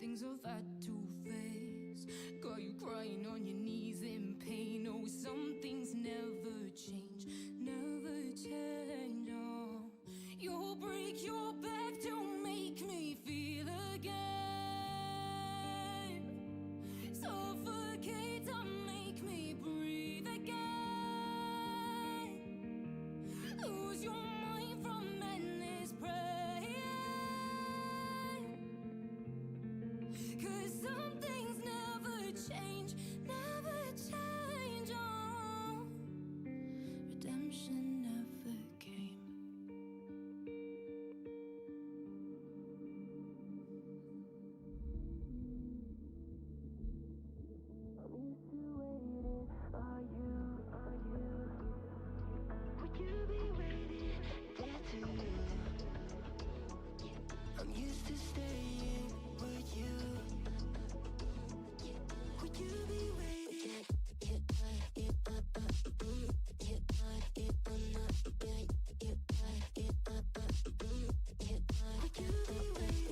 things I've had to face. Got you crying on your knees in pain. Oh, some things never change, never change. Oh, you'll break your back to make me feel again. Suffocate to make me breathe again. Lose your mind from endless praying. 'Cause some things never change, never change. Oh, redemption never came. I'm used to waiting for you. Would you be waiting there too? I'm used to staying with you. Would you be waiting? Would you be waiting? Would you be waiting?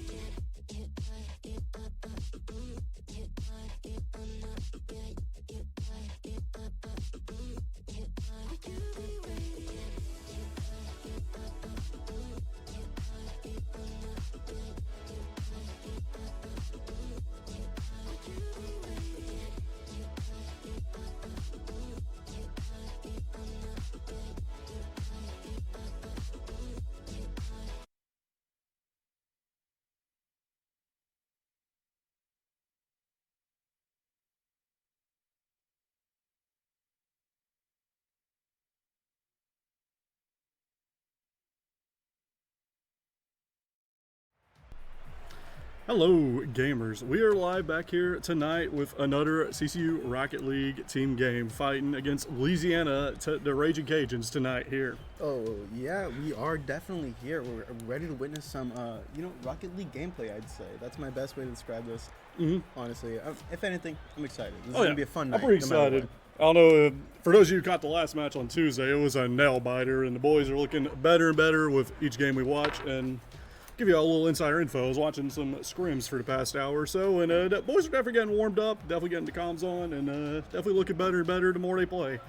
Hello, gamers. We are live back here tonight with another CCU Rocket League team game, fighting against Louisiana, the Raging Cajuns tonight here. Oh, yeah, we are definitely here. We're ready to witness some, Rocket League gameplay, I'd say. That's my best way to describe this, honestly. If anything, I'm excited. This is going to be a fun night. I'm pretty excited. I don't know, for those of you who caught the last match on Tuesday, it was a nail-biter, and the boys are looking better and better with each game we watch, and give you all a little insider info. I was watching some scrims for the past hour or so, and the boys are definitely getting warmed up, definitely getting the comms on, and definitely looking better and better the more they play.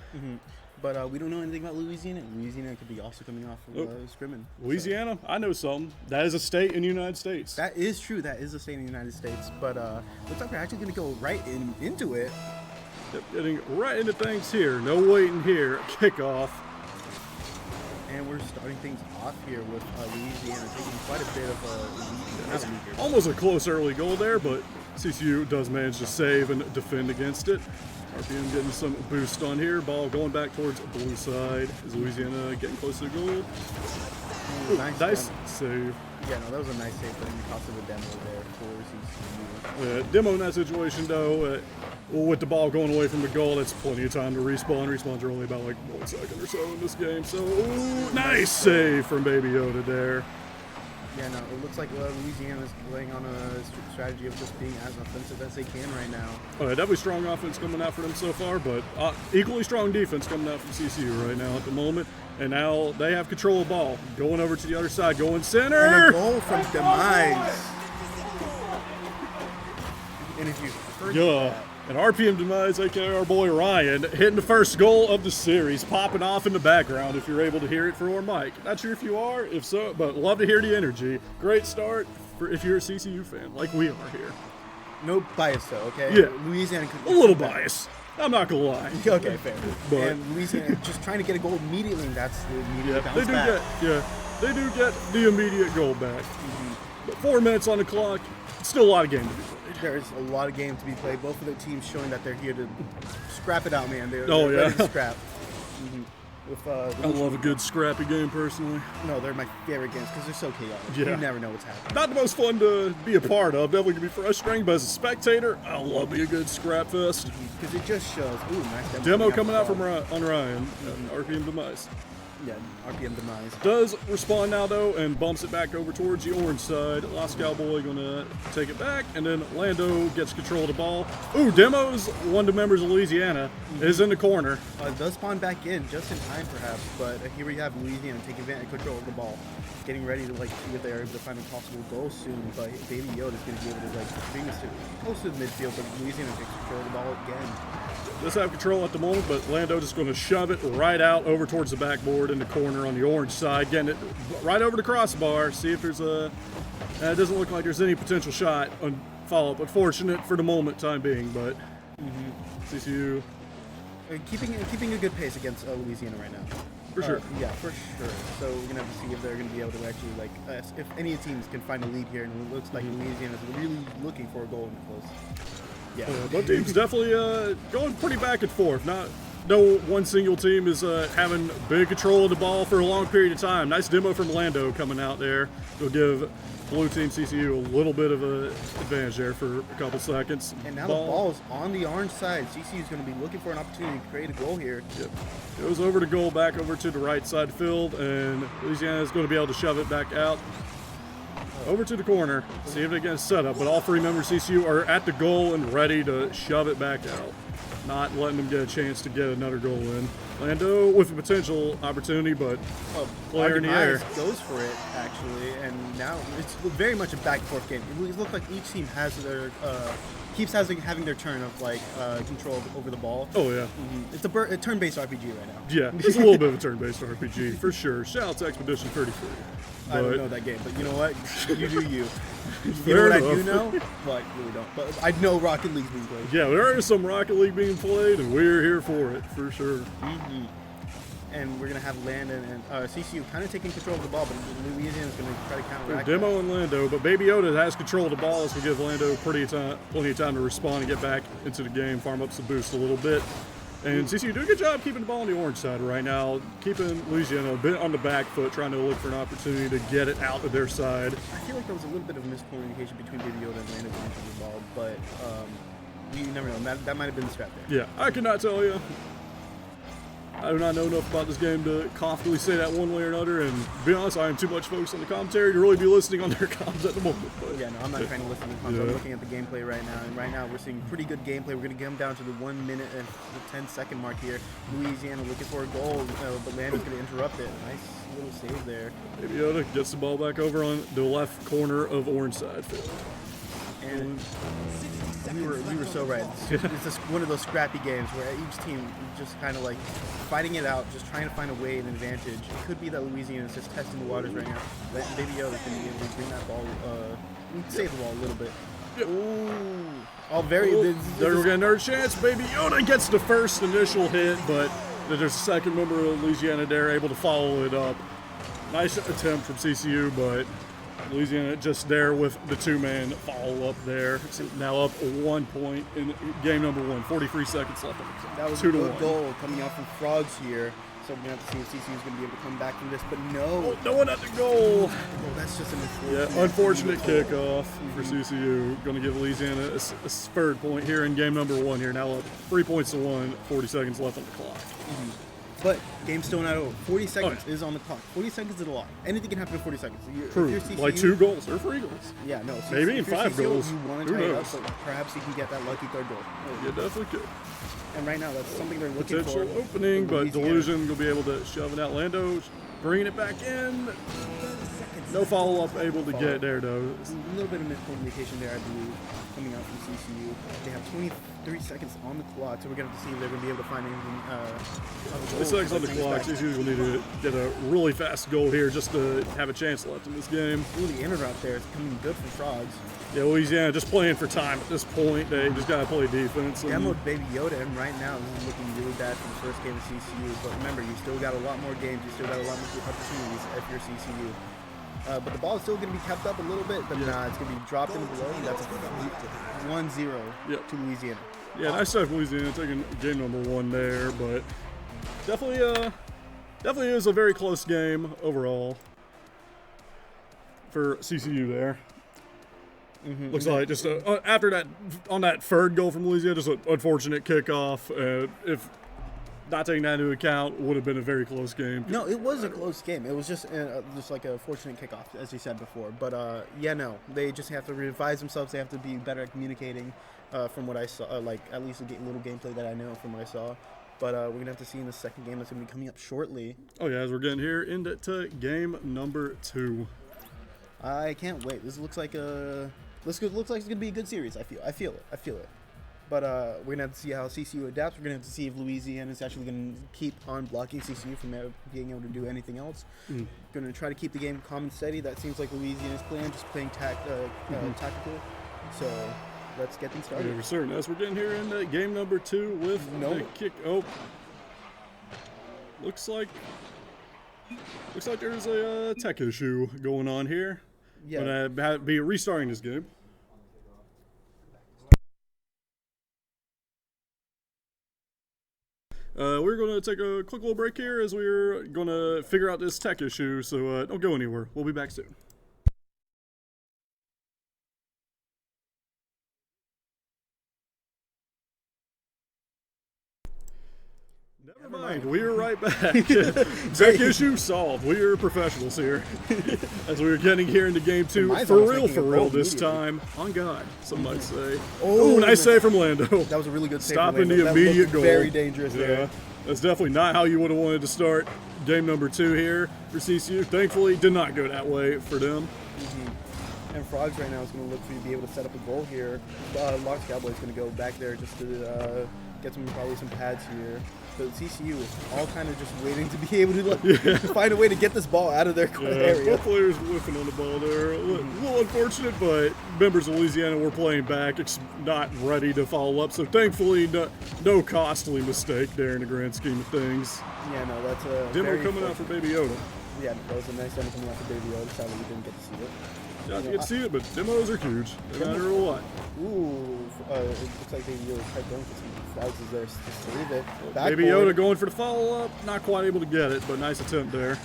But we don't know anything about Louisiana. Louisiana could be also coming off of scrimming. Louisiana, I know something. That is a state in the United States. That is true. That is a state in the United States. But looks like we're actually going to go right into it. Getting right into things here. No waiting here. Kickoff. And we're starting things off here with Louisiana taking quite a bit of a lead. Almost a close early goal there, but CCU does manage to save and defend against it. RPM getting some boost on here. Ball going back towards the blue side. Is Louisiana getting close to the goal? Ooh, nice save. Yeah, no, that was a nice save, but the cost of a demo there for CCU. Demo in that situation, though, with the ball going away from the goal, that's plenty of time to respawn. Respawns are only about like 1 second or so in this game. So, nice save from Baby Yoda there. Yeah, no, it looks like Louisiana's laying on a strategy of just being as offensive as they can right now. Definitely strong offense coming out for them so far, but equally strong defense coming out from CCU right now at the moment. And now they have control of the ball. Going over to the other side, going center. And a goal from Demise. And if you forget and RPM Demise, aka our boy Ryan, hitting the first goal of the series, popping off in the background if you're able to hear it for our mic. Not sure if you are, if so, but love to hear the energy. Great start for if you're a CCU fan, like we are here. No bias though, okay? Yeah. Louisiana a little bias. I'm not gonna lie. Okay, fair. But, and Louisiana just trying to get a goal immediately, and that's the immediate bounce back. They do get the immediate goal back. But 4 minutes on the clock, still a lot of game to be played. There's a lot of game to be played. Both of the teams showing that they're here to scrap it out, man. They're ready to scrap. I love a good scrappy game personally. No, they're my favorite games because they're so chaotic. Yeah. You never know what's happening. Not the most fun to be a part of. Definitely can be frustrating, but as a spectator, I love me a good scrap fest. Because it just shows. Ooh, nice demo coming out from on Ryan and RPM Demise. Yeah, RPM demise. Does respond now, though, and bumps it back over towards the orange side. Lost Cowboy going to take it back, and then Lando gets control of the ball. Ooh, Demos, one of the members of Louisiana, is in the corner. Does spawn back in just in time, perhaps, but here we have Louisiana taking advantage, control of the ball, getting ready to see if they're able to find a possible goal soon. But Baby Yoda is going to be able to bring us close to the midfield, but Louisiana takes control of the ball again. Does have control at the moment, but Lando just going to shove it right out over towards the backboard in the corner on the orange side, getting it right over the crossbar. See if there's a. It doesn't look like there's any potential shot on follow-up. Unfortunate for the moment, time being, but CCU Keeping a good pace against Louisiana right now. For sure. Yeah, for sure. So we're gonna have to see if they're gonna be able to actually if any teams can find a lead here, and it looks like Louisiana is really looking for a goal in close. Yeah, both teams definitely going pretty back and forth. No one single team is having big control of the ball for a long period of time. Nice demo from Lando coming out there. It'll give blue team CCU a little bit of an advantage there for a couple seconds. And now the ball's on the orange side. CCU is going to be looking for an opportunity to create a goal here. Yep. Goes over to goal, back over to the right side field, and Louisiana is going to be able to shove it back out. Over to the corner, see if they get set up, but all three members of CCU are at the goal and ready to shove it back out. Not letting them get a chance to get another goal in. Lando with a potential opportunity, but player in the air. Goes for it, actually, and now it's very much a back and forth game. It looks like each team has their keeps having their turn of control over the ball. Oh yeah, it's a turn-based RPG right now. Yeah, it's a little bit of a turn-based RPG for sure. Shout out to Expedition 33. I don't know that game, but you know what? You do you. You know what I do know? Well, I really don't. But I know Rocket League's being played. Yeah, there is some Rocket League being played, and we're here for it, for sure. And we're going to have Landon and CCU kind of taking control of the ball, but Louisiana's going to try to counteract Demo and Lando, but Baby Yoda has control of the ball. This will give Lando plenty of time to respond and get back into the game, farm up some boost a little bit. And CCU do a good job keeping the ball on the orange side right now, keeping Louisiana a bit on the back foot, trying to look for an opportunity to get it out of their side. I feel like there was a little bit of miscommunication between Baby Yoda and Landon going to the ball, but you never know. That might have been the scrap there. Yeah, I cannot tell you. I do not know enough about this game to confidently say that one way or another, and to be honest, I am too much focused on the commentary to really be listening on their comms at the moment. But yeah, no, I'm not trying to listen to the comms. I'm looking at the gameplay right now, and right now we're seeing pretty good gameplay. We're going to come down to the 1 minute and the 10-second mark here. Louisiana looking for a goal, but Landon's going to interrupt it. Nice little save there. Baby Yoda gets the ball back over on the left corner of orange side field. And we were so right. It's just one of those scrappy games where each team just kind of fighting it out, just trying to find a way, an advantage. It could be that Louisiana is just testing the waters right now. That Baby Yoda can be able to bring that ball, save the ball a little bit. Yep. Ooh. All very. There we're getting another chance. Baby Yoda gets the first initial hit, but there's a second member of Louisiana there able to follow it up. Nice attempt from CCU, but Louisiana just there with the two-man follow-up there. So now up 1 point in game number 1. 43 seconds left. That was a good goal coming out from Frogs here. So we're going to have to see if CCU is going to be able to come back from this. But no. Oh, no one at the goal. Oh, that's just an unfortunate kickoff for CCU. Going to give Louisiana a third point here in game number 1 here. Now up 3 points to 1. 40 seconds left on the clock. But game's still not over. 40 seconds is on the clock. 40 seconds is a lot. Anything can happen in 40 seconds. True. CCU, like 2 goals or 3 goals. Yeah, no. Maybe even 5 CCU, goals. You want to tie it up, so perhaps you can get that lucky third goal. Yeah, definitely could. And right now, that's something they're looking for. Potential opening, but Delusion will be able to shove it out. Lando bringing it back in. No follow-up able to get there, though. A little bit of miscommunication there, I believe, coming out from CCU. They have 23 seconds on the clock, so we're going to see if they're going to be able to find anything. 20 seconds on the clock. CCU will need to get a really fast goal here just to have a chance left in this game. Ooh, the inner route there is coming good for Frogs. Yeah, Louisiana just playing for time at this point. They just got to play defense. Demoed Baby Yoda, and right now this is looking really bad for the first game of CCU. But remember, you still got a lot more games. You still got a lot more opportunities if you're CCU. But the ball is still going to be kept up a little bit, but nah, it's going to be dropped in below. That's a 1-0 to Louisiana. Yeah, nice stuff, Louisiana taking game number 1 there, but definitely is a very close game overall for CCU there. Looks like just after that, on that third goal from Louisiana, just an unfortunate kickoff. If not taking that into account, would have been a very close game. No, it was a close game. It was just like a fortunate kickoff, as you said before. But yeah, no, they just have to revise themselves. They have to be better at communicating. From what I saw, like at least a little gameplay that I know from what I saw. But we're gonna have to see in the second game that's gonna be coming up shortly. Oh yeah, as we're getting here into game number 2. I can't wait. This looks like looks like it's gonna be a good series. I feel it. But we're gonna have to see how CCU adapts. We're gonna have to see if Louisiana is actually gonna keep on blocking CCU from being able to do anything else. Gonna try to keep the game calm and steady. That seems like Louisiana's plan, just playing tactical. So let's get them started. Yeah, for certain. As we're getting here into game number 2 with the kick. Oh, looks like there's a tech issue going on here. Yeah. But be restarting this game. We're going to take a quick little break here as we're going to figure out this tech issue, so don't go anywhere. We'll be back soon. Never mind, we are right back. Tech issue solved. We are professionals here. As we were getting here into game 2, for real this time. On God, some might say. Oh, nice save from Lando. That was a really good save. Stopping the immediate goal. Very dangerous there. That's definitely not how you would have wanted to start game number 2 here for CCU. Thankfully, did not go that way for them. And Frogs right now is going to look for you to be able to set up a goal here. Locks Cowboys going to go back there just to get probably some pads here. So CCU is all kind of just waiting to be able to find a way to get this ball out of their area. Both players whiffing on the ball there. A little unfortunate, but members of Louisiana were playing back. It's not ready to follow up. So thankfully, no costly mistake there in the grand scheme of things. Yeah, no, that's a demo coming out for Baby Yoda. Yeah, that was a nice demo coming out for Baby Yoda. Sadly, we didn't get to see it. Yeah, you get to see it, but demos are huge. They matter a lot. Ooh, it looks like Baby Yoda tried going for some Frogs is there to save it. Baby Yoda going for the follow-up. Not quite able to get it, but nice attempt there.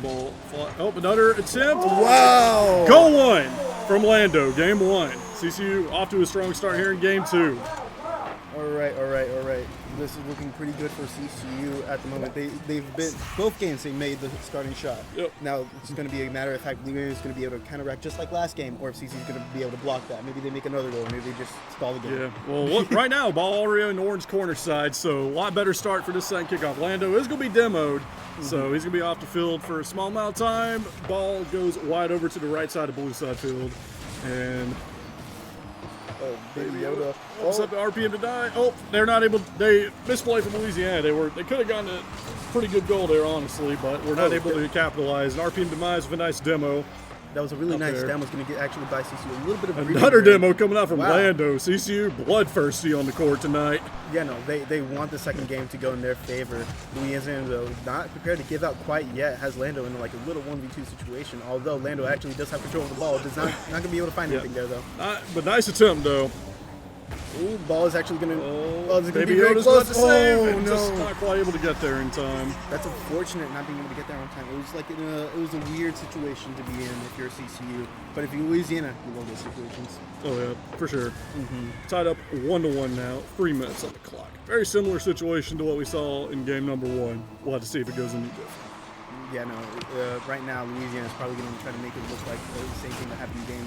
Ball. Oh, another attempt. Wow. Goal 1 from Lando, game 1. CCU off to a strong start here in game 2. All right. This is looking pretty good for CCU at the moment. They've been both games. They made the starting shot. Yep. Now it's going to be a matter of fact. Louisiana is going to be able to counteract just like last game, or if CCU is going to be able to block that. Maybe they make another goal. Maybe they just stall the game. Yeah. Well, look, right now, ball already on the orange corner side, so a lot better start for this second kickoff. Lando is going to be demoed, so he's going to be off the field for a small amount of time. Ball goes wide over to the right side of blue side field, and. Oh, Baby Yoda. Up the RPM to die. Oh, they're not able. They misplay from Louisiana. They could have gotten a pretty good goal there, honestly, but we're not able to capitalize. An RPM demise with a nice demo. That was a really nice demo. It's going to actually buy CCU a little bit of another demo coming out from Lando. CCU bloodthirsty on the court tonight. Yeah, no, they want the second game to go in their favor. Louisiana, though, not prepared to give out quite yet. Has Lando in like a little 1v2 situation. Although Lando actually does have control of the ball, does not going to be able to find anything there though. But nice attempt though. Ooh, ball is actually going to. Oh, it's going to be very close. Oh, no. Just not quite able to get there in time. That's unfortunate, not being able to get there on time. It was like it was a weird situation to be in if you're CCU. But if you're Louisiana, you love those situations. Oh yeah, for sure. Tied up 1-1 now. 3 minutes on the clock. Very similar situation to what we saw in game number 1. We'll have to see if it goes any different. Yeah, no. Right now, Louisiana is probably going to try to make it look like the same thing that happened in game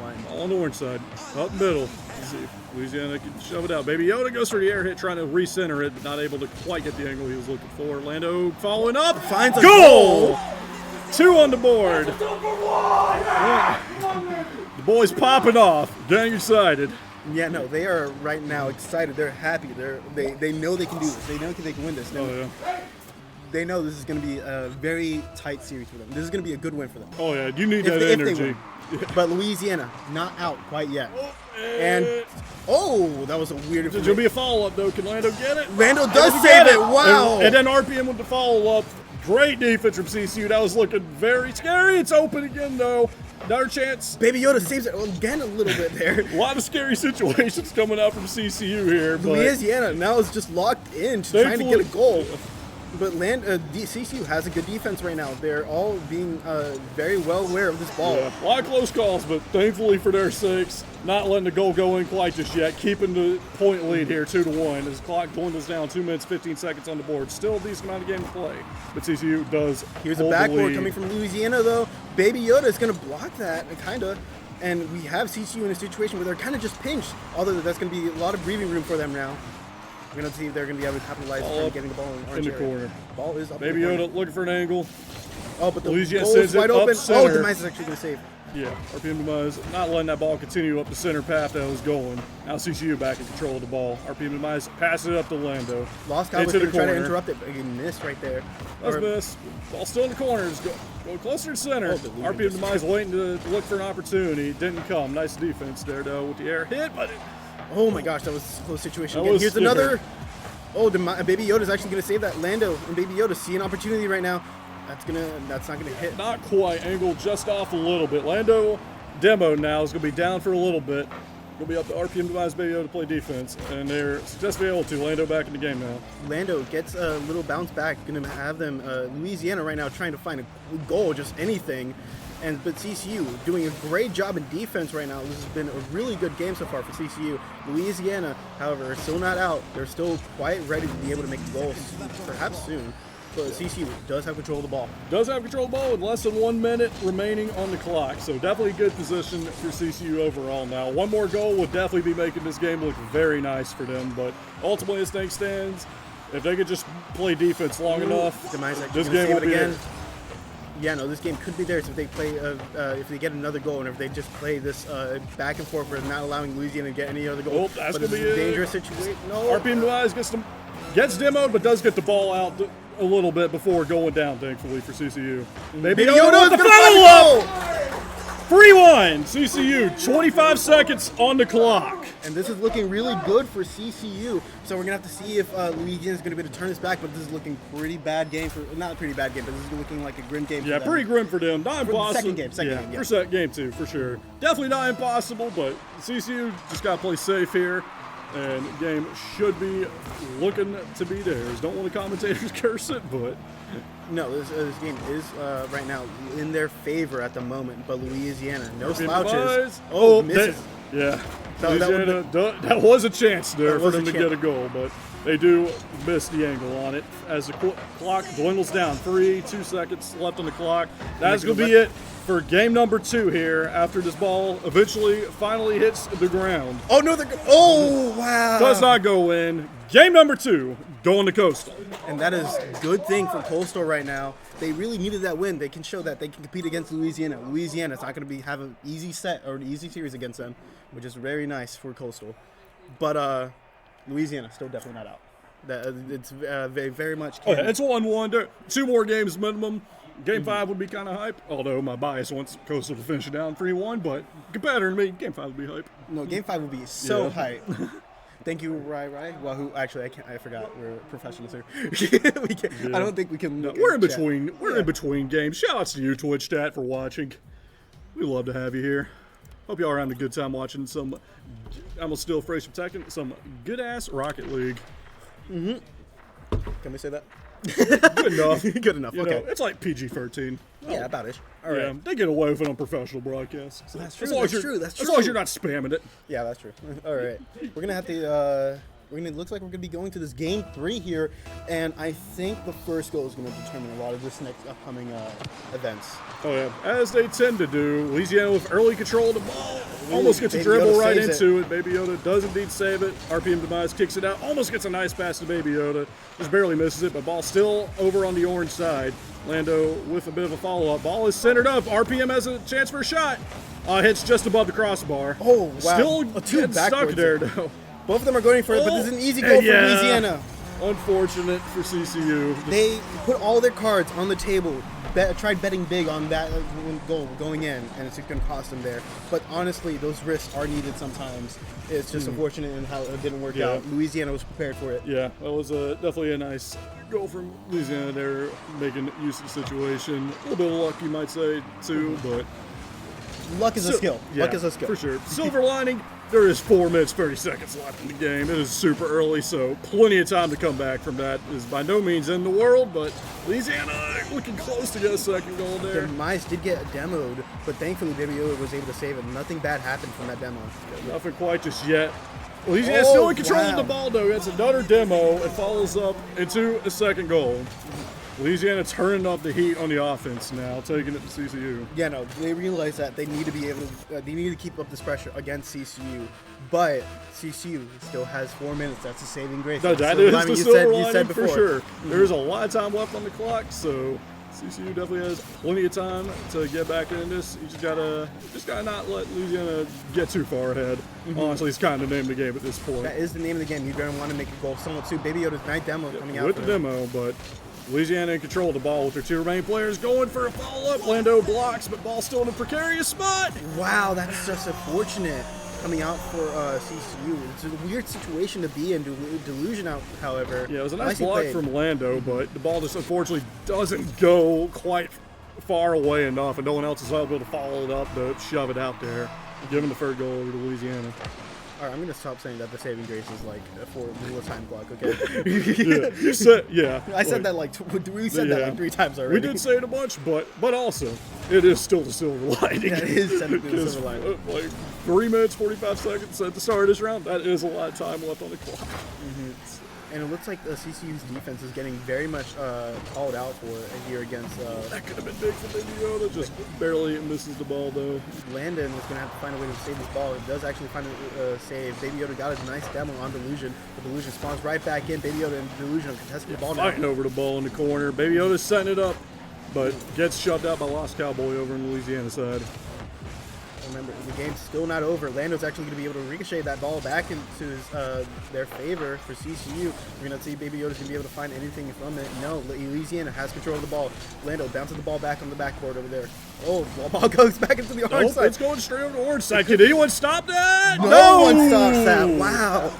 1. On the orange side, up middle. Let's see if Louisiana can shove it out. Baby Yoda goes for the air hit, trying to recenter it, but not able to quite get the angle he was looking for. Lando following up. Finds a goal! 2 on the board. The boys popping off, getting excited. Yeah, no, they are right now excited. They're happy. They know they can do this. They know they can win this. They know this is going to be a very tight series for them. This is going to be a good win for them. Oh, yeah. You need that energy. But Louisiana, not out quite yet. And that was a weird. There'll be a follow-up, though. Can Lando get it? Lando does save it. Wow. And then RPM with the follow-up. Great defense from CCU. That was looking very scary. It's open again, though. Another chance. Baby Yoda saves it again a little bit there. A lot of scary situations coming out from CCU here. Louisiana now is just locked in, trying to get a goal. But CCU has a good defense right now. They're all being very well aware of this ball. Yeah, a lot of close calls, but thankfully for their sakes, not letting the goal go in quite just yet. Keeping the point lead here 2-1 as the clock dwindles down. 2 minutes, 15 seconds on the board. Still a decent amount of game to play, but CCU does. Here's a backboard coming from Louisiana, though. Baby Yoda is going to block that, kind of. And we have CCU in a situation where they're kind of just pinched. Although that's going to be a lot of breathing room for them now. We're going to see if they're going to be able to capitalize on getting the ball in the corner. Ball is up. Baby Yoda looking for an angle. Oh, but the Louisiana goal is wide open. Center. Oh, Demise is actually going to save. Yeah, RPM Demise not letting that ball continue up the center path that was going. Now CCU back in control of the ball. RPM Demise passes it up to Lando. Lost Cowboys going to try to interrupt it, but he missed right there. That's miss. Ball still in the corners. Go closer to center. RPM Demise waiting to look for an opportunity. Didn't come. Nice defense there, though, with the air hit, but oh my gosh, that was a close situation. Again, here's another. Oh, Baby Yoda's actually going to save that. Lando and Baby Yoda see an opportunity right now. That's not gonna hit. Not quite. Angled just off a little bit. Lando demo now is gonna be down for a little bit. Gonna be up to RPM Demise Baby Yoda to play defense, and they're successfully able to. Lando back in the game now. Lando gets a little bounce back. Gonna have them Louisiana right now trying to find a goal, just anything. But CCU doing a great job in defense right now. This has been a really good game so far for CCU. Louisiana, however, are still not out. They're still quite ready to be able to make goals, perhaps soon. But CCU does have control of the ball. Does have control of the ball with less than 1 minute remaining on the clock. So definitely good position for CCU overall now. One more goal would definitely be making this game look very nice for them. But ultimately, as things stands, if they could just play defense long enough, this game will be again. Yeah, no, this game could be theirs if they play, if they get another goal, and if they just play this back and forth, for not allowing Louisiana to get any other goal. Oh, that's going to be a dangerous situation. No. RPM Demise gets demoed, but does get the ball out a little bit before going down, thankfully, for CCU. Baby Yoda with the follow-up! 3-1, CCU, 25 seconds on the clock. And this is looking really good for CCU. So we're going to have to see if Louisiana is going to be able to turn this back, but this is looking pretty bad game for, not a pretty bad game, but this is looking like a grim game for them. Yeah, pretty grim for them. Not impossible. Second game, yeah. For game two, for sure. Definitely not impossible, but CCU just got to play safe here. And the game should be looking to be theirs. Don't want the commentators curse it, but no, this game is right now in their favor at the moment. But Louisiana, no slouches. Oh, misses. Yeah, Louisiana, that was a chance there for them to get a goal, but they do miss the angle on it as the clock dwindles down. 2 seconds left on the clock. That's going to be it for game number 2 here after this ball finally hits the ground. Oh, no, oh, wow. Does not go in. Game number 2 going to Coastal. And that is a good thing for Coastal right now. They really needed that win. They can show that they can compete against Louisiana. Louisiana's not going to have an easy set or an easy series against them, which is very nice for Coastal. But Louisiana still definitely not out. It's very, very much. Oh, yeah, it's 1-1. 2 more games minimum. Game 5 would be kind of hype, although my bias wants Coastal to finish it down 3-1, but competitor to me, Game 5 would be hype. No, Game 5 would be so hype. Thank you, Rai. Well, I forgot. We're professionals here. I don't think we can. No, we're in between. We're in between games. Shout outs to you, Twitch chat, for watching. We love to have you here. Hope y'all are having a good time watching some. I'm still afraid of Tekken. Some good ass Rocket League. Can we say that? Good enough. Good enough. You Okay. know, it's like PG-13. Yeah, about it. All Yeah, right. they get away with it on professional broadcasts. So That's true. As long as you're not spamming it. Yeah, that's true. All right. We're gonna have to. Looks like we're gonna be going to this game 3 here, and I think the first goal is gonna determine a lot of this next upcoming events. Oh yeah, as they tend to do. Louisiana with early control of the ball. Almost gets a dribble right into it. Baby Yoda does indeed save it. RPM Demise kicks it out. Almost gets a nice pass to Baby Yoda. Just barely misses it, but ball still over on the orange side. Lando with a bit of a follow-up. Ball is centered up. RPM has a chance for a shot. Hits just above the crossbar. Oh, wow. Still getting stuck there, though. Both of them are going for it, but this is an easy goal for Louisiana. Unfortunate for CCU. They put all their cards on the table. Tried betting big on that goal going in, and it's going to cost them there. But honestly, those risks are needed sometimes. It's just unfortunate in how it didn't work out. Louisiana was prepared for it. Yeah, that was definitely a nice goal from Louisiana there, making use of the situation. A little bit of luck, you might say, too, but luck is a skill. Yeah, Luck is a skill. For sure. Silver lining, there is 4 minutes, 30 seconds left in the game. It is super early, so plenty of time to come back from that. Is by no means in the world, but Louisiana looking close to get a second goal there. Demise did get demoed, but thankfully Baby Yoda was able to save it. Nothing bad happened from that demo. Nothing quite just yet. Louisiana still in control of the ball, though. That's another demo. It follows up into a second goal. Louisiana turning up the heat on the offense now, taking it to CCU. Yeah, no, they realize that they need to be able to, they need to keep up this pressure against CCU, but CCU still has 4 minutes. That's a saving grace. No, that is the silver lining for sure. There's a lot of time left on the clock, so CCU definitely has plenty of time to get back in this. You just gotta not let Louisiana get too far ahead. Honestly, it's kind of the name of the game at this point. That is the name of the game. You're going to want to make a goal somewhat soon. Baby Yoda's nice demo coming out with the demo, but Louisiana in control of the ball with their two remaining players going for a follow-up. Lando blocks, but ball still in a precarious spot. Wow, that's just unfortunate coming out for CCU. It's a weird situation to be in. Delusion out, however. Yeah, it was a nice block from Lando, but the ball just unfortunately doesn't go quite far away enough, and no one else is able to follow it up to shove it out there, giving the third goal over to Louisiana. All right, I'm going to stop saying that the saving grace is like for the time block, okay? I said that like, we said that like 3 times already. We did say it a bunch, but also, it is still the silver lining. Yeah, it is technically the silver lining. Like 3 minutes, 45 seconds at the start of this round, that is a lot of time left on the clock. And it looks like the CCU's defense is getting very much called out for here against. That could have been big for Baby Yoda. Just barely misses the ball though. Landon was going to have to find a way to save this ball. It does actually find a save. Baby Yoda got a nice demo on Delusion. But Delusion spawns right back in. Baby Yoda and Delusion are contesting the ball now. Fighting over the ball in the corner. Baby Yoda's setting it up, but gets shoved out by Lost Cowboy over on the Louisiana side. Remember, the game's still not over. Lando's actually going to be able to ricochet that ball back into their favor for CCU. We're going to see Baby Yoda's going to be able to find anything from it. No, Louisiana has control of the ball. Lando bounces the ball back on the backboard over there. Oh, the ball goes back into the orange side. It's going straight over the orange side. Can anyone stop that? No one stops that. Wow.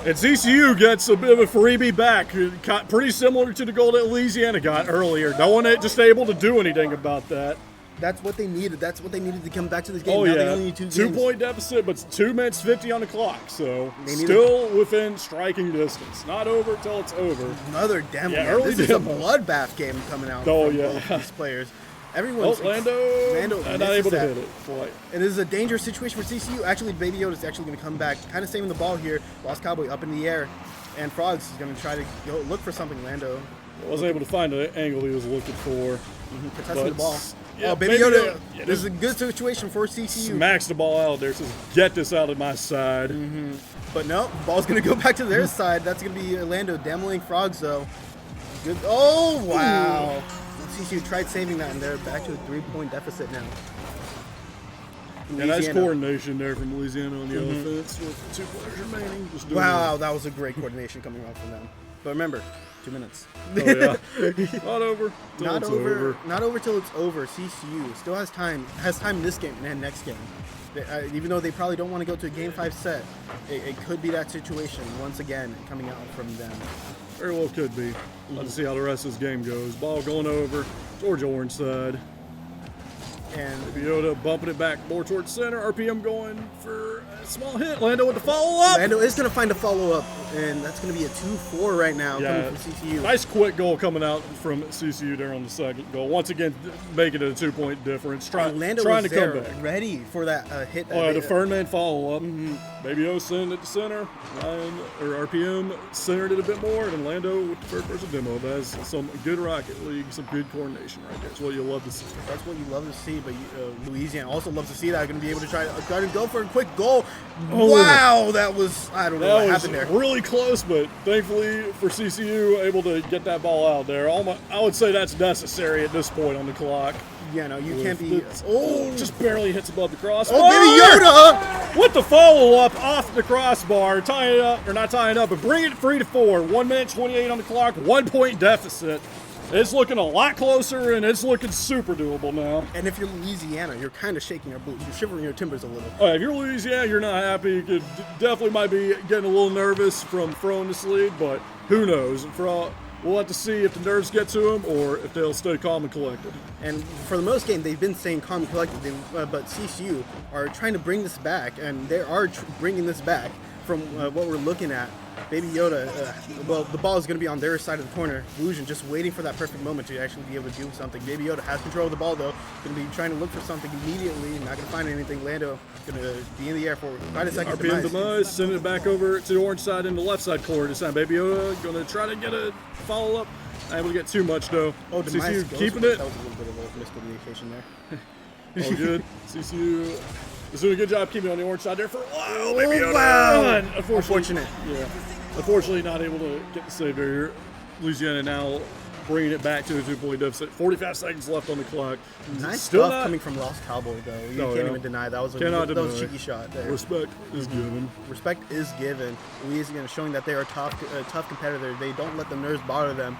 And CCU gets a bit of a freebie back, pretty similar to the goal that Louisiana got earlier. No one just able to do anything about that. That's what they needed. That's what they needed to come back to this game. Oh, now yeah. They only need 2 games. 2-point deficit, but 2 minutes 50 on the clock. So still within striking distance. Not over until it's over. Another demo. Yeah, early this demo. is a bloodbath game coming out Oh, from yeah. both these players. Everyone's Lando not able to hit it. Boy. It is a dangerous situation for CCU. Actually, Baby Yoda is actually going to come back, kind of saving the ball here. Lost Cowboy up in the air, and Frogs is going to try to go look for something. Lando wasn't able to find the angle he was looking for. Contesting the ball. Yeah, Baby Yoda. This is a good situation for CCU. Smacks the ball out there. Says, "Get this out of my side." But no, the ball's going to go back to their side. That's going to be Lando demoing Frogs though. Good. Oh wow. CCU tried saving that, and they're back to a 3-point deficit now. And nice coordination there from Louisiana on the offense with 2 players remaining. Just doing that was a great coordination coming out from them. But remember, 2 minutes. Oh, yeah. Not over. Not over till it's over. CCU still has time. Has time this game and next game. Even though they probably don't want to go to a Game 5 set, it could be that situation once again coming out from them. Very well could be. Let's see how the rest of this game goes. Ball going over towards the orange side. And Baby Yoda bumping it back more towards center. RPM going for a small hit. Lando with the follow-up. Lando is going to find a follow-up, and that's going to be a 2-4 right now coming from CCU. Nice quick goal coming out from CCU there on the second goal. Once again, making it a 2-point difference. Trying to come back. Ready for that hit. The Fernman follow-up. Baby O sending it to center. RPM centered it a bit more. And Lando with the third-person demo. That's some good Rocket League, some good coordination right there. That's what you love to see. That's what you love to see. But Louisiana also loves to see that. Going to be able to try to go for a quick goal. Wow, that was, I don't know what happened there. Really close, but thankfully for CCU, able to get that ball out there. I would say that's necessary at this point on the clock. Yeah, no, you can't be. Just barely hits above the crossbar. Oh, Baby Yoda! With the follow-up off the crossbar, tying it up, or not tying it up, but bring it 3-4. 1 minute 28 on the clock, 1-point deficit. It's looking a lot closer, and it's looking super doable now. And if you're Louisiana, you're kind of shaking your boots. You're shivering your timbers a little. If you're Louisiana, you're not happy. You could definitely might be getting a little nervous from throwing this lead, but who knows? we'll have to see if the nerves get to them or if they'll stay calm and collected. And for the most game, they've been staying calm and collected. But CCU are trying to bring this back, and they are bringing this back from what we're looking at. Baby Yoda, well, the ball is going to be on their side of the corner. Illusion just waiting for that perfect moment to actually be able to do something. Baby Yoda has control of the ball, though. Going to be trying to look for something immediately. Not going to find anything. Lando going to be in the air for quite a second. RPM demise, sending it back over to the orange side and the left side corner this time. Baby Yoda going to try to get a follow-up. Not able to get too much, though. Oh, demise CCU keeping it. That was a little bit of a miscommunication there. All good. CCU is doing a good job keeping it on the orange side there for a while. Baby Yoda. Wow. Unfortunate. Yeah. Unfortunately, not able to get the save there. Louisiana now bringing it back to a 2-point deficit. 45 seconds left on the clock. Nice Still stuff coming from Lost Cowboy, though. You can't even deny that was a cheeky shot there. Respect is given. Respect is given. Louisiana showing that they are a tough competitor. They don't let the nerves bother them.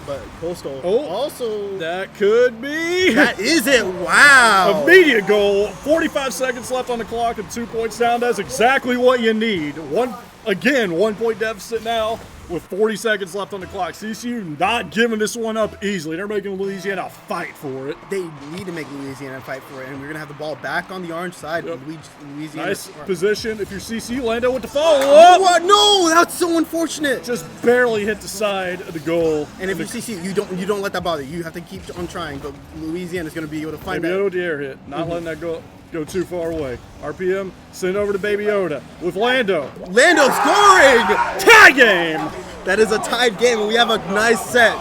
But Coastal also... That could be... That is it. Wow. Immediate goal. 45 seconds left on the clock and 2 points down. That's exactly what you need. 1-point deficit now with 40 seconds left on the clock. CCU not giving this one up easily. They're making Louisiana fight for it. They need to make Louisiana fight for it, and we're going to have the ball back on the orange side. Yep. Louisiana Nice position. If you're CCU, Lando with the follow-up. What? No, that's so unfortunate. Just barely hit the side of the goal. And if you're CCU, you don't let that bother you. You have to keep on trying, but Louisiana's going to be able to find Baby that. Yoda with the air hit. Not letting that go too far away. RPM, send over to Baby Yoda with Lando. Lando scoring! Tie game! That is a tied game, and we have a nice set.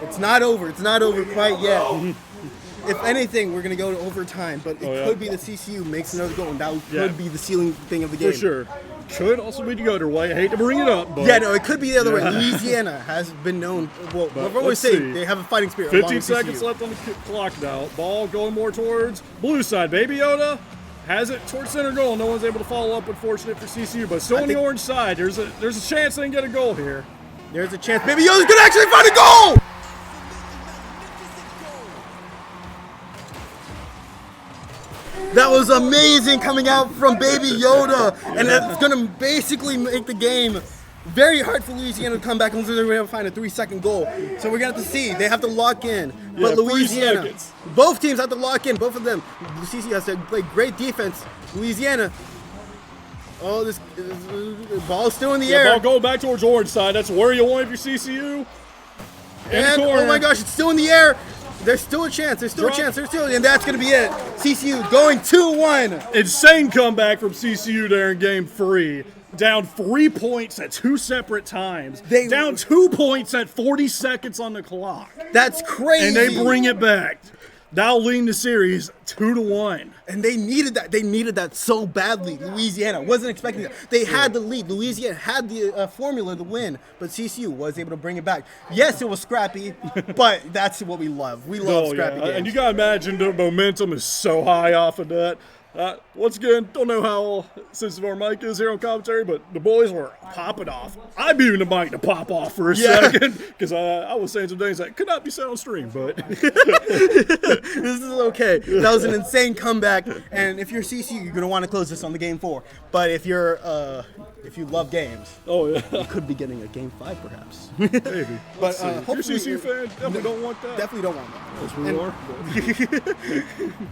It's not over. It's not over quite yet. If anything, we're going to go to overtime, but it could be the CCU makes another goal, and that could be the ceiling thing of the game. For sure. Could also be the other way. I hate to bring it up, but... Yeah, no, it could be the other way. Louisiana has been known... Well, what we're saying, they have a fighting spirit. 15 seconds left on the clock now. Ball going more towards blue side. Baby Yoda has it towards center goal. No one's able to follow up, unfortunate for CCU, but still on the orange side. There's a chance they can get a goal here. There's a chance. Baby Yoda's going to actually find a goal! That was amazing coming out from Baby Yoda, and that's going to basically make the game very hard for Louisiana to come back unless they're going to find a 3-second goal. So we're going to have to see. They have to lock in. But Louisiana, both teams have to lock in, both of them. CCS has to play great defense. Louisiana, this ball is still in the air. Ball going back towards orange side. That's where you want if you're CCU. And, oh my gosh, it's still in the air. There's still a chance. There's still a chance. And that's going to be it. CCU going 2-1. Insane comeback from CCU there in game 3. Down 3 points at 2 separate times. Down 2 points at 40 seconds on the clock. That's crazy. And they bring it back. Now leading the series 2-1. And they needed that. They needed that so badly. Louisiana wasn't expecting that. They had the lead. Louisiana had the formula to win, but CCU was able to bring it back. Yes, it was scrappy, but that's what we love. We love scrappy games. And you gotta imagine the momentum is so high off of that. Once again, don't know how sensitive our mic is here on commentary, but the boys were popping off. I'm even the mic to pop off for a second because I was saying some things that could not be said on stream, but this is okay. That was an insane comeback, and if you're CCU, you're gonna want to close this on the game 4. But if you love games, you could be getting a game 5 perhaps. Maybe. But if you're a CCU fan, definitely don't want that. Definitely don't want that. Yes, we are.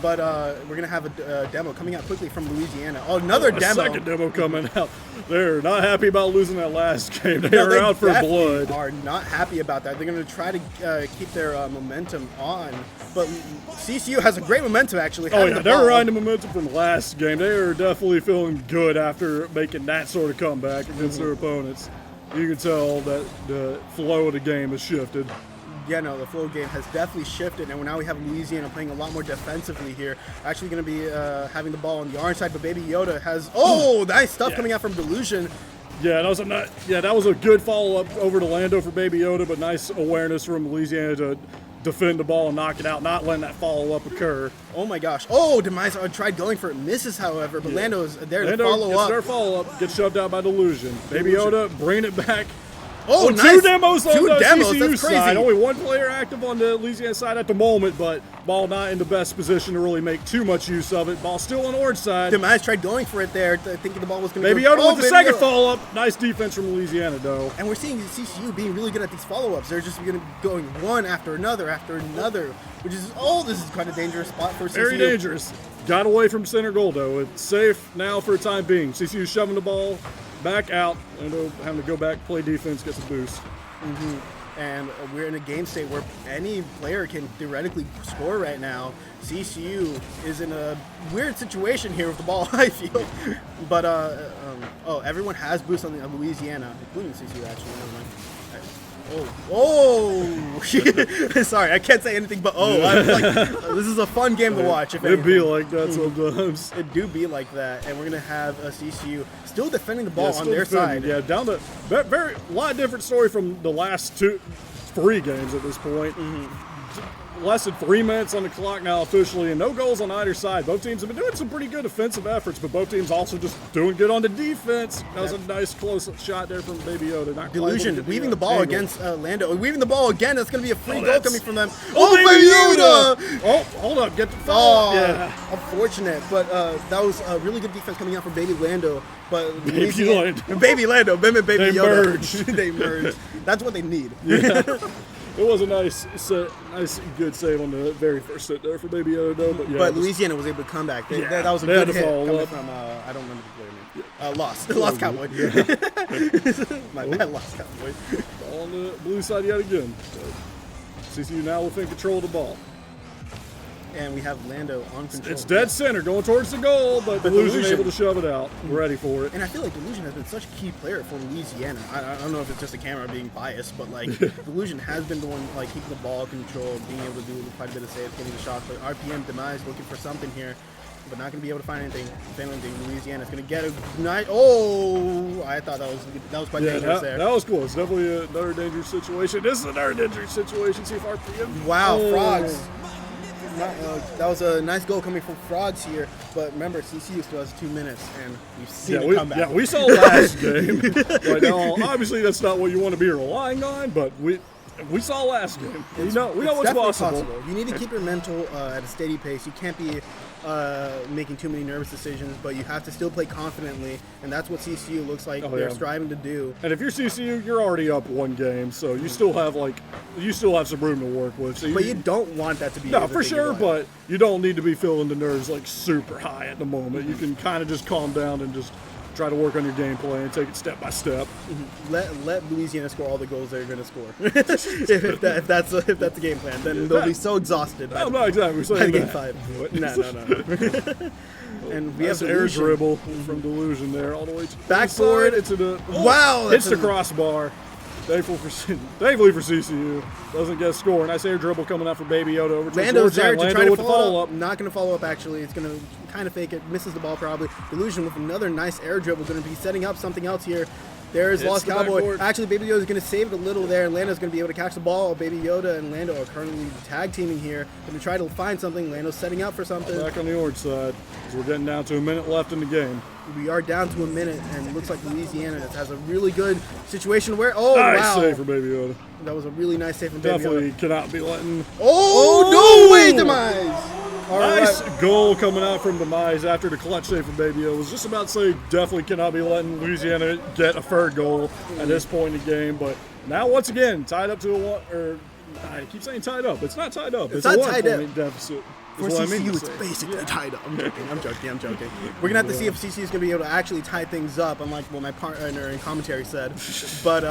But we're going to have a demo coming out quickly from Louisiana. Oh, another demo. Second demo coming out. They're not happy about losing that last game. They are out for blood. They are not happy about that. They're going to try to keep their momentum on. But CCU has a great momentum, actually. They're riding the momentum from last game. They are definitely feeling good after making that sort of comeback against their opponents. You can tell that the flow of the game has shifted. Yeah, no, the flow game has definitely shifted, and now we have Louisiana playing a lot more defensively here. Actually going to be having the ball on the orange side, but Baby Yoda has... Oh, nice stuff coming out from Delusion. Yeah, that was a good follow-up over to Lando for Baby Yoda, but nice awareness from Louisiana to defend the ball and knock it out, not letting that follow-up occur. Oh, my gosh. Oh, Demise tried going for it, misses, however, but Lando is there to follow up. Their follow-up, gets shoved out by Delusion. Baby Yoda bringing it back Oh, Well, nice. two demos on Two the demos, CCU that's crazy. side. Only one player active on the Louisiana side at the moment, but ball not in the best position to really make too much use of it. Ball still on the orange side. Demise tried going for it there, thinking the ball was going to Baby go. Yoda with the Baby second Yoda. follow-up. Nice defense from Louisiana, though. And we're seeing CCU being really good at these follow-ups. They're just going to going one after another, which is, this is quite a dangerous spot for CCU. Very dangerous. Got away from center goal, though. It's safe now for the time being. CCU shoving the ball back out, and having to go back, play defense, get some boost. And we're in a game state where any player can theoretically score right now. CCU is in a weird situation here with the ball, I feel. But, everyone has boosts on the Louisiana, including CCU, actually. Never mind. Sorry, I can't say anything but I was like, this is a fun game to watch. If It'd be anything. like that sometimes. It do be like that, and we're gonna have a CCU still defending the ball Still on their defending. side. Yeah, down to very lot of different story from the last 3 games at this point. Less than 3 minutes on the clock now officially, and no goals on either side. Both teams have been doing some pretty good offensive efforts, but both teams also just doing good on the defense. That was a nice close shot there from Baby Yoda. Not Delusion weaving the ball angle. against Lando. Weaving the ball again. That's going to be a free goal that's- coming from them. Baby Yoda! Oh, hold up. Get the foul. Yeah, unfortunate. But that was a really good defense coming out from Baby Lando. But Baby Lando. Baby Lando, Baby They Yoda. merged. They merged. That's what they need. It was a nice, good save on the very first hit there for Baby Yoda, though. But, yeah, But just- Louisiana was able to come back. Yeah, That was a they good had to hit follow coming up. from, I don't remember the player name. Lost Cowboy. My bad, Lost Cowboy. Ball on the blue side yet again. CCU now within control of the ball. And we have Lando on control. It's dead center, going towards the goal, but Delusion Delusion- able to shove it out. Ready for it. And I feel like Delusion has been such a key player for Louisiana. I don't know if it's just the camera being biased, but like Delusion has been the one like keeping the ball control, being able to do quite a bit of saves, getting the shots. But RPM Demise looking for something here, but not going to be able to find anything. Louisiana is going to get a nice. Oh, I thought that was quite dangerous there. That was cool. It's definitely another dangerous situation. This is another dangerous situation. See if RPM. Wow, Oh. Frogs. That was a nice goal coming from Frogs here, but remember, CCU still has 2 minutes, and we've seen it come back. Yeah, we saw last game. Right now, obviously, that's not what you want to be relying on, but we saw last game. We know what's definitely possible. You need to keep your mental at a steady pace. You can't be making too many nervous decisions, but you have to still play confidently, and that's what CCU looks like they're striving to do. And if you're CCU, you're already up 1 game, so you still have some room to work with. So But you don't want that to be. no, the for thing sure, about it. but you don't need to be feeling the nerves like super high at the moment. You can kind of just calm down and just try to work on your game plan and take it step by step. Let Louisiana score all the goals they're going to score. if that's the game plan, then they'll be so exhausted. I'm not exactly by saying game that. 5. No. And we Nice have air Delusion. dribble from Delusion there all the way to Backboard. the inside, into the Wow, hits that's the crossbar. Thankfully for CCU, doesn't get a score. Nice air dribble coming out for Baby Yoda over to Lando's there to Lando try to with the follow up. Not going to follow up, actually. It's going to kind of fake it. Misses the ball, probably. Delusion with another nice air dribble. Going to be setting up something else here. There's It's Lost the Cowboy. backboard. Actually, Baby Yoda is going to save it a little there, and Lando's going to be able to catch the ball. Baby Yoda and Lando are currently tag teaming here. Going to try to find something. Lando's setting up for something. Back on the orange side, as we're getting down to a minute left in the game. We are down to a minute, and it looks like Louisiana has a really good situation where. Oh, Nice wow. save for Baby Yoda. That was a really nice save from Baby Definitely Yoda. cannot be letting. Oh, no way, Demise! All Nice right. goal coming out from Demise after the clutch save from Baby Yoda. I was just about to say definitely cannot be letting Louisiana get a third goal at this point in the game. But now, once again, tied up to a one. Or I keep saying tied up. It's not tied up. It's not a tied up. 1-point deficit. For is what I mean CCU, to it's say. basically tied up. I'm joking. We're going to have to see if CCU is going to be able to actually tie things up, unlike what my partner in commentary said. But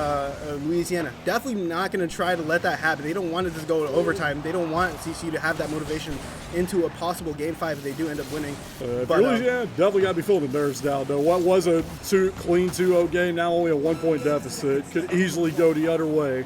Louisiana, definitely not going to try to let that happen. They don't want to just go to overtime. They don't want CCU to have that motivation into a possible Game 5 if they do end up winning. But Louisiana definitely got to be feeling the nerves down, though. What was a clean 2-0 game, now only a 1-point deficit. Could easily go the other way.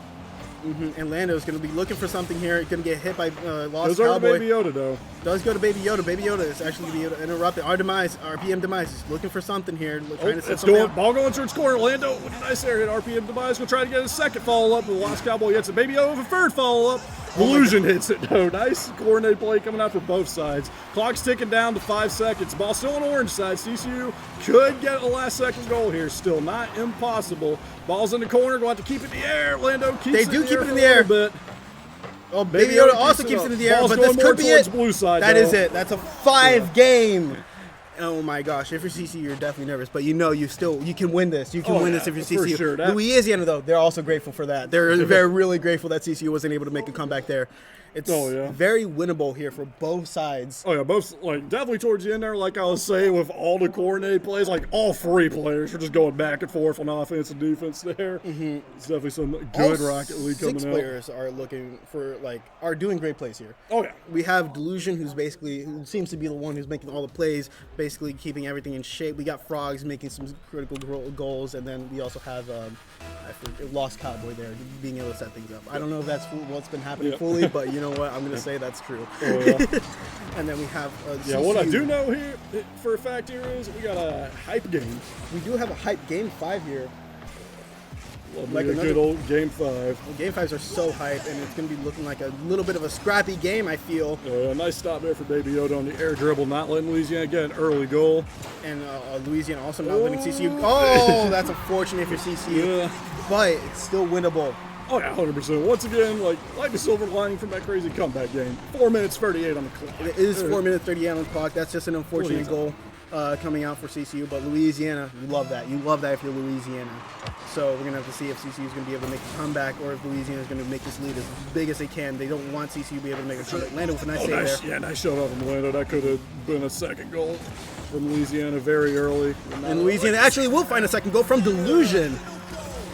And Lando's going to be looking for something here. Going to get hit by Lost Goes over to Cowboy. Baby Yoda, though. Does go to Baby Yoda. Baby Yoda is actually going to be interrupted. RPM Demise is looking for something here. Trying to set It's something going, up. ball going towards corner. Lando with a nice area at RPM Demise. Will try to get a second follow-up. The Lost Cowboy gets it. Baby Yoda with a third follow-up. Illusion hits it, though. Nice coordinated play coming out for both sides. Clock's ticking down to 5 seconds. Ball still on orange side. CCU could get a last-second goal here. Still not impossible. Ball's in the corner. Going to have to keep it in the air. Lando keeps They it do in keep the it in air the air. for a little bit. Oh, Baby Yoda also keeps it in the air, Ball's but this going more could be towards it. blue side, That is though. it. That's a 5 game. Oh my gosh! If you're CCU, you're definitely nervous, but you know you can win this. You can win this if you're for CCU. sure. That- Louisiana, though, they're also grateful for that. They're really grateful that CCU wasn't able to make a comeback there. It's very winnable here for both sides. Oh yeah, both definitely towards the end there. Like I was saying, with all the coordinated plays, like all 3 players are just going back and forth on offense and defense there. Mm-hmm. It's definitely some good Rocket League coming out. 6 players are looking for are doing great plays here. Oh yeah, we have Delusion, who seems to be the one who's making all the plays, basically keeping everything in shape. We got Frogs making some critical goals, and then we also have Lost Cowboy there being able to set things up. I don't know if that's what's been happening fully, but you know what? I'm going to say that's true. Oh, yeah. And then we have CCU. What I do know here, for a fact here, is we got a hype game. We do have a hype game 5 here. Like a good old game 5. Well, game 5s are so hype, and it's going to be looking like a little bit of a scrappy game, I feel. A nice stop there for Baby Yoda on the air dribble, not letting Louisiana get an early goal. And Louisiana also not letting CCU. Oh, that's unfortunate for CCU. Yeah. But it's still winnable. Oh yeah, 100%. Once again, like the silver lining from that crazy comeback game. 4 minutes 38 on the clock. It is 4 minutes 38 on the clock. That's just an unfortunate goal coming out for CCU. But Louisiana, you love that. You love that if you're Louisiana. So we're gonna have to see if CCU is gonna be able to make a comeback, or if Louisiana is gonna make this lead as big as they can. They don't want CCU to be able to make a comeback. Lando with a nice save there. Yeah, nice shot off from Lando. That could have been a second goal from Louisiana very early. And Louisiana actually will find a second goal from Delusion.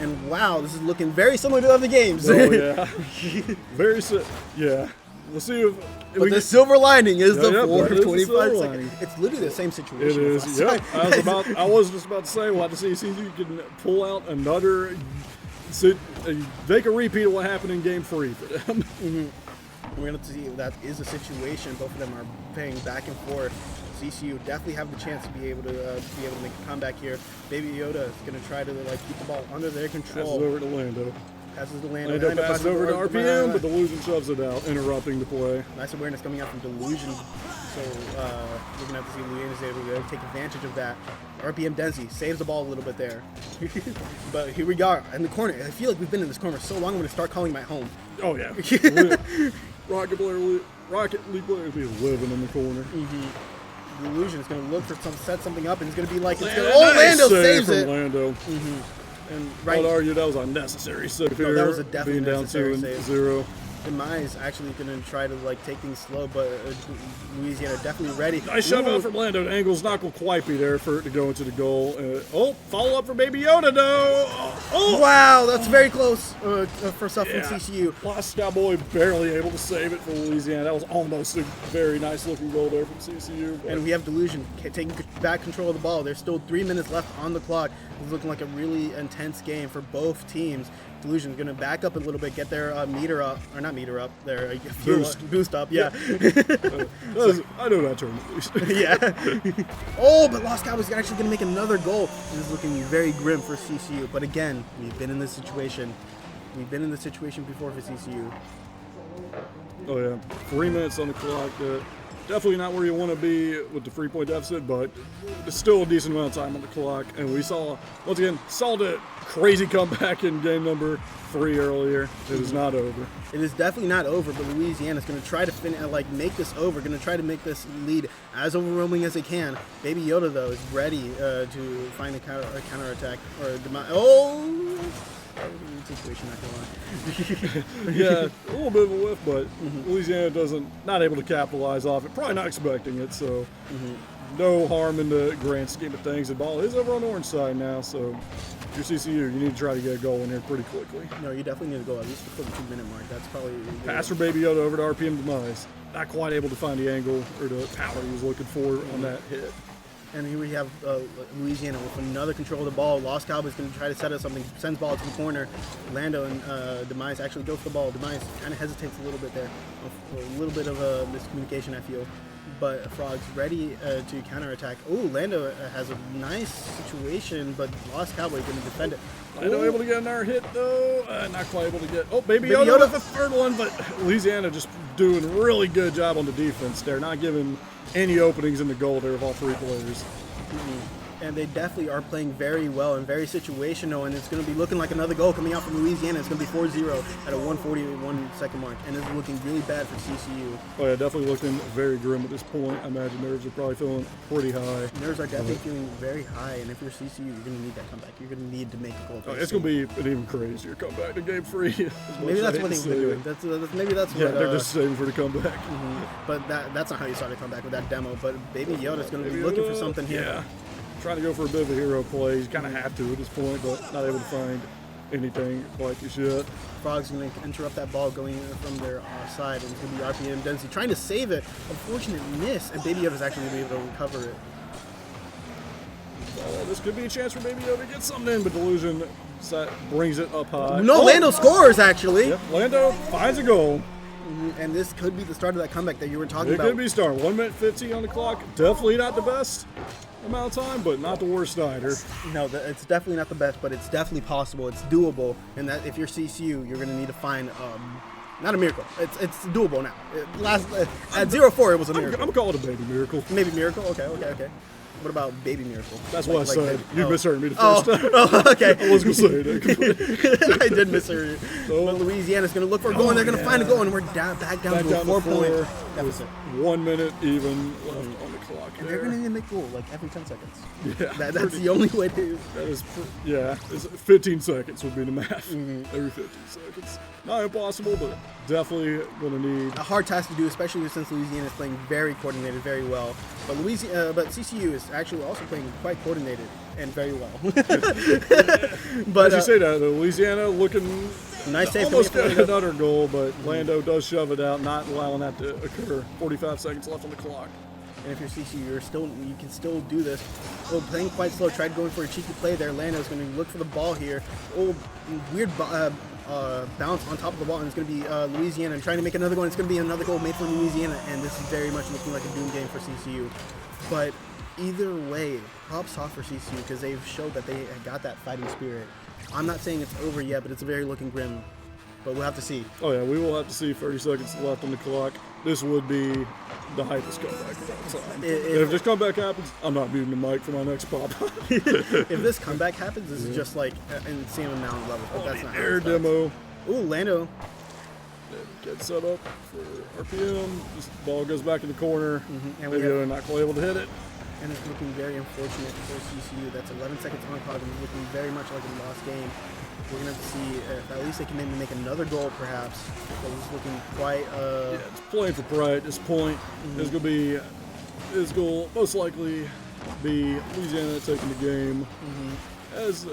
And wow, this is looking very similar to other games. Oh yeah, yeah. We'll see if. But the silver lining is the 4:25 silver seconds. lining. It's literally the same situation. It is. Yeah. I was just about to say we'll have to see if you can pull out another. They can repeat of what happened in Game 3 for them. Mm-hmm. We're gonna have to see if that is a situation. Both of them are playing back and forth. CCU definitely have the chance to be able to make a comeback here. Baby Yoda is gonna try to keep the ball under their control. Passes over to Lando. Passes to Lando. Lando passes over to RPM, but Delusion shoves it out, interrupting the play. Nice awareness coming out from Delusion. So we're gonna have to see Louisiana is able to take advantage of that. RPM Denzi saves the ball a little bit there. But here we go in the corner. I feel like we've been in this corner so long. I'm gonna start calling my home. Oh yeah. Rocket League players be living in the corner. Mm-hmm. Delusion is going to look for set something up, and it's going to be like Lando saves it. Lando. Mm-hmm. And I would argue that was unnecessary. So that was a definitely being down necessary 2-0. Demise actually going to try to take things slow, but Louisiana definitely ready. Nice shove out from Lando. The angle's not going to quite be there for it to go into the goal. Follow up for Baby Yoda though. Oh, wow, that's very close for stuff from CCU. Lost Cowboy barely able to save it for Louisiana. That was almost a very nice looking goal there from CCU. And we have Delusion taking back control of the ball. There's still 3 minutes left on the clock. It's looking like a really intense game for both teams. Delusion is going to back up a little bit, get their meter up, or not meter up, their boost up, yeah. I know that term. Yeah. Oh, but Lost Cowboys is actually going to make another goal. This is looking very grim for CCU. But again, we've been in this situation. We've been in this situation before for CCU. Oh yeah, 3 minutes on the clock. Definitely not where you want to be with the 3-point deficit, but it's still a decent amount of time on the clock. And we saw the crazy comeback in game number 3 earlier. It is not over. It is definitely not over, but Louisiana is going to try to make this over, going to try to make this lead as overwhelming as they can. Baby Yoda, though, is ready to find a counterattack. Situation, not gonna lie. Yeah, a little bit of a whiff, but Louisiana not able to capitalize off it. Probably not expecting it, so no harm in the grand scheme of things. The ball is over on the orange side now, so if you're CCU, you need to try to get a goal in here pretty quickly. No, you definitely need to go at least before the 2-minute mark. That's probably pass for Baby Yoda over to RPM Demise. Not quite able to find the angle or the power he was looking for on that hit. And here we have Louisiana with another control of the ball. Lost Cowboys going to try to set up something. Sends ball to the corner. Lando and Demise actually go for the ball. Demise kind of hesitates a little bit there. A little bit of a miscommunication, I feel. but Frogs ready to counterattack. Oh, Lando has a nice situation, but Lost Cowboy going to defend it. Lando able to get another hit, though. Not quite able to get... Oh, Baby Baby Yoda Yoda. with the third one, but Louisiana just doing a really good job on the defense there, not giving any openings in the goal there of all three players. And they definitely are playing very well and very situational, and it's going to be looking like another goal coming out from Louisiana. It's going to be 4-0 at a 1:41 second mark, and it's looking really bad for CCU. Oh, yeah, definitely looking very grim at this point. I imagine nerves are probably feeling pretty high. Nerves are definitely feeling very high, and if you're CCU, you're going to need that comeback. You're going to need to make a goal. Oh, it's going to be an even crazier comeback to Game 3. Maybe that's what they've been doing. Maybe that's what... Yeah, they're just saving for the comeback. But that's not how you start a comeback with that demo. But Baby Yoda's going to be looking for something here. Yeah. Trying to go for a bit of a hero play. You kind of have to at this point, but not able to find anything like you should. Frog's going to interrupt that ball going from their side, and it's going to be RPM Dempsey trying to save it. Unfortunate miss, and Baby Yoda's actually going to be able to recover it. This could be a chance for Baby Yoda to get something in, but Delusion brings it up high. No, Lando scores, actually. Yep, Lando finds a goal. And this could be the start of that comeback that you were talking It about. could be start. 1 minute 15 on the clock. Definitely not the best amount of time, but not the worst either. No, it's definitely not the best, but it's definitely possible. It's doable, and that if you're CCU, you're going to need to find not a miracle. It's doable now. At 0-4, it was a miracle. I'm calling it a baby miracle. Maybe miracle. Okay. What about baby miracle? That's what I said. baby- You misheard me the first time. Oh, okay. I was going to say that. I did mishear you. But Louisiana's going to look for a goal, and they're going to find a goal, and we're back down to a 4-point deficit. 1 minute even left on the clock. And they're going to need to make goal like every 10 seconds. Yeah, That's the only way to. That is, it's 15 seconds would be the math. Every 15 seconds. Not impossible, but definitely going to need. A hard task to do, especially since Louisiana is playing very coordinated, very well. But but CCU is actually also playing quite coordinated and very well. But As you say that, Louisiana looking nice save. almost got another goal, but Lando does shove it out, not allowing that to occur. 45 seconds left on the clock. And if you're CCU, you can still do this. Oh, playing quite slow. Tried going for a cheeky play there. Lando's going to look for the ball here. Oh, weird bounce on top of the ball, and it's going to be Louisiana and trying to make another goal. It's going to be another goal made for Louisiana, and this is very much looking like a doom game for CCU. But either way, props off for CCU because they've showed that they got that fighting spirit. I'm not saying it's over yet, but it's very looking grim. But we'll have to see. Oh yeah, we will have to see. 30 seconds left on the clock. This would be the hypest comeback of all time. If this comeback happens, I'm not muting the mic for my next pop. If this comeback happens, this is just like an insane amount of levels. But that's not how Air it starts. demo. Ooh, Lando. Get set up for RPM. This ball goes back in the corner. And we Maybe have- they're not quite able to hit it. And it's looking very unfortunate for CCU. That's 11 seconds on clock, and it's looking very much like a lost game. We're going to have to see if at least they can maybe make another goal, perhaps. But it's looking quite... Yeah, it's playing for pride at this point. There's going to be this goal most likely be Louisiana taking the game. As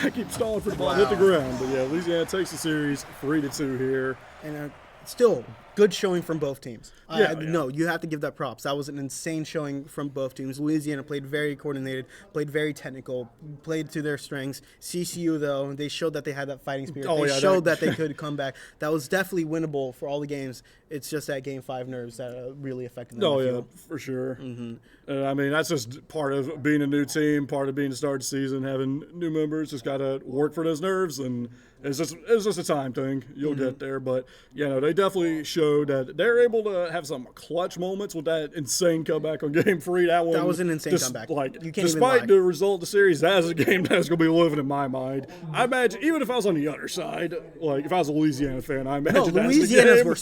I keep stalling for the ball to hit the ground, but yeah, Louisiana takes the series 3-2 here. And still, good showing from both teams. Yeah. No, you have to give that props. That was an insane showing from both teams. Louisiana played very coordinated, played very technical, played to their strengths. CCU, though, they showed that they had that fighting spirit. Oh, they yeah, showed that they could come back. That was definitely winnable for all the games. It's just that Game 5 nerves that really affected them. Oh I yeah, feel. for sure. And I mean, that's just part of being a new team, part of being the start of the season, having new members. Just got to work for those nerves, and it's just a time thing. You'll get there, but they definitely showed that they're able to have some clutch moments with that insane comeback on Game 3. That was an insane comeback. Like, You can't even despite lie. the result of the series, that is a game that's going to be living in my mind. I imagine, even if I was on the other side, like if I was a Louisiana fan, I imagine No, that's the Louisiana's game were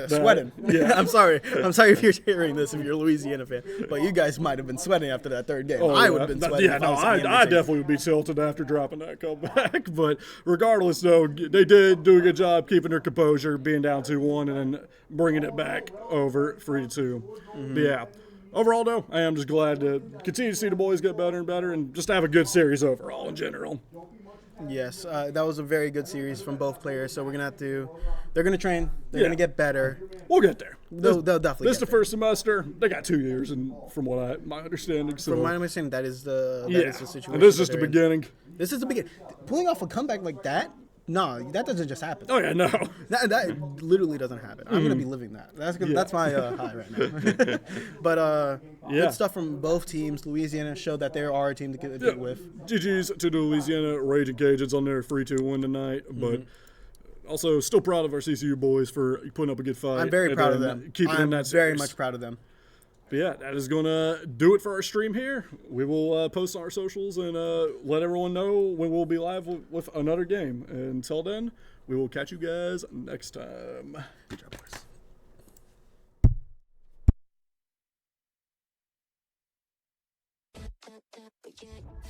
sweating. Yeah. I'm sorry if you're hearing this, if you're a Louisiana fan. But you guys might have been sweating after that third game. Oh, I yeah. would have been sweating. Yeah, if no, was on the I other team. definitely would be tilted after dropping that comeback. But regardless, though, they did do a good job keeping their composure, being down 2-1, and then bringing it back over 3-2. But yeah, overall, though, I am just glad to continue to see the boys get better and better, and just have a good series overall in general. Yes, that was a very good series from both players. So we're gonna have to. They're gonna train. They're Yeah. gonna get better. We'll get there. They'll definitely. This is get the there. first semester. They got 2 years, and from what my understanding. So From my understanding, that is the yeah, situation. and this is that just the they're in. beginning. This is the beginning. Pulling off a comeback like that No, that doesn't just happen. Oh yeah, no. That literally doesn't happen. I'm gonna be living that. That's my high right now. But good stuff from both teams. Louisiana showed that they are a team to get with. GG's to the Louisiana Raging Cajuns on their 3-2 win tonight, but also still proud of our CCU boys for putting up a good fight. I'm very proud of them. I'm very much proud of them. But yeah, that is going to do it for our stream here. We will post on our socials and let everyone know when we'll be live with another game. And until then, we will catch you guys next time. Good job, boys.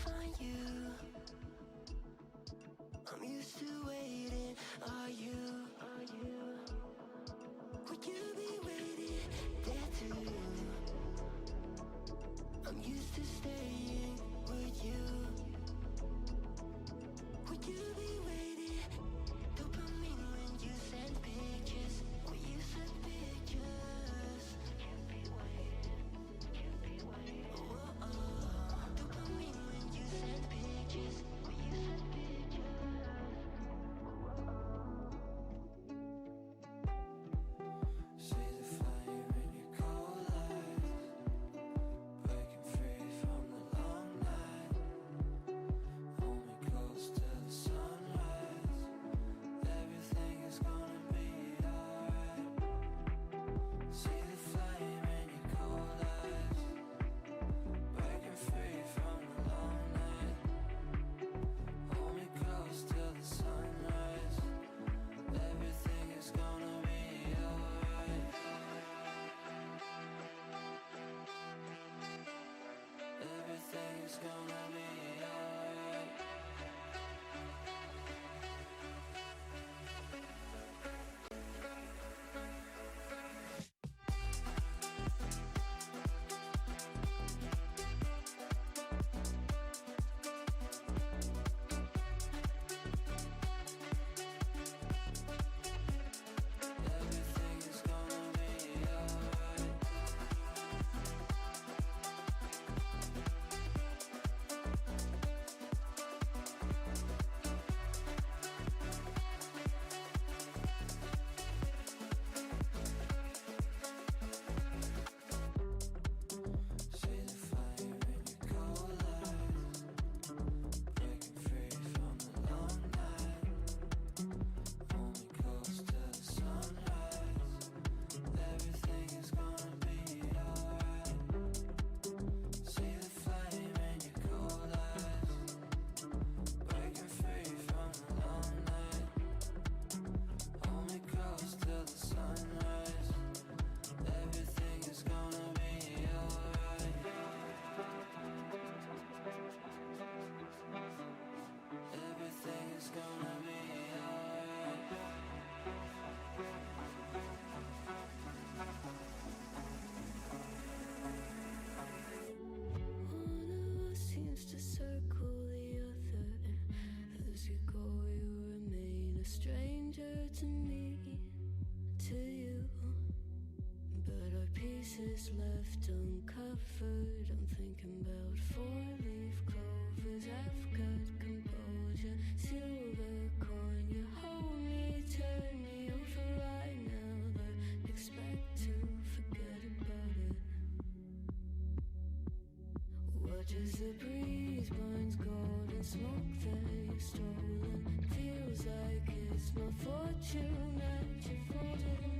Find you. I'm used to waiting. Are you? Would you be waiting there too? I'm used to staying. Would you? Would you be waiting? Dopamine when you send pictures. When you send pictures. Can't be waiting. Dopamine when you send pictures. When you send pictures. See the flame in your cold eyes, breaking free from the long night. Hold me close to the sunrise. Everything is gonna be alright. See the flame in your cold eyes, breaking free from the long night. Hold me close to the sunrise. Everything is gonna be alright. Everything is gonna be alright. Everything is gonna be alright. See the flame in your cold eyes, breaking free from the long night. Hold me close to the sunrise. Everything is gonna be alright. See the flame in your cold eyes, breaking free from the long night. Hold me close to the sunrise. Everything is gonna be alright. Everything is gonna be alright. One of us seems to circle the other. As you go, you remain a stranger to me, to you. But our pieces left uncovered. I'm thinking about four-leaf clovers. I've got composure, silver coin. You hold me, turn me over right now, but expect to forget about it. Watch as the breeze burns golden smoke that you've stolen. Feels like it's my fortune that you folded in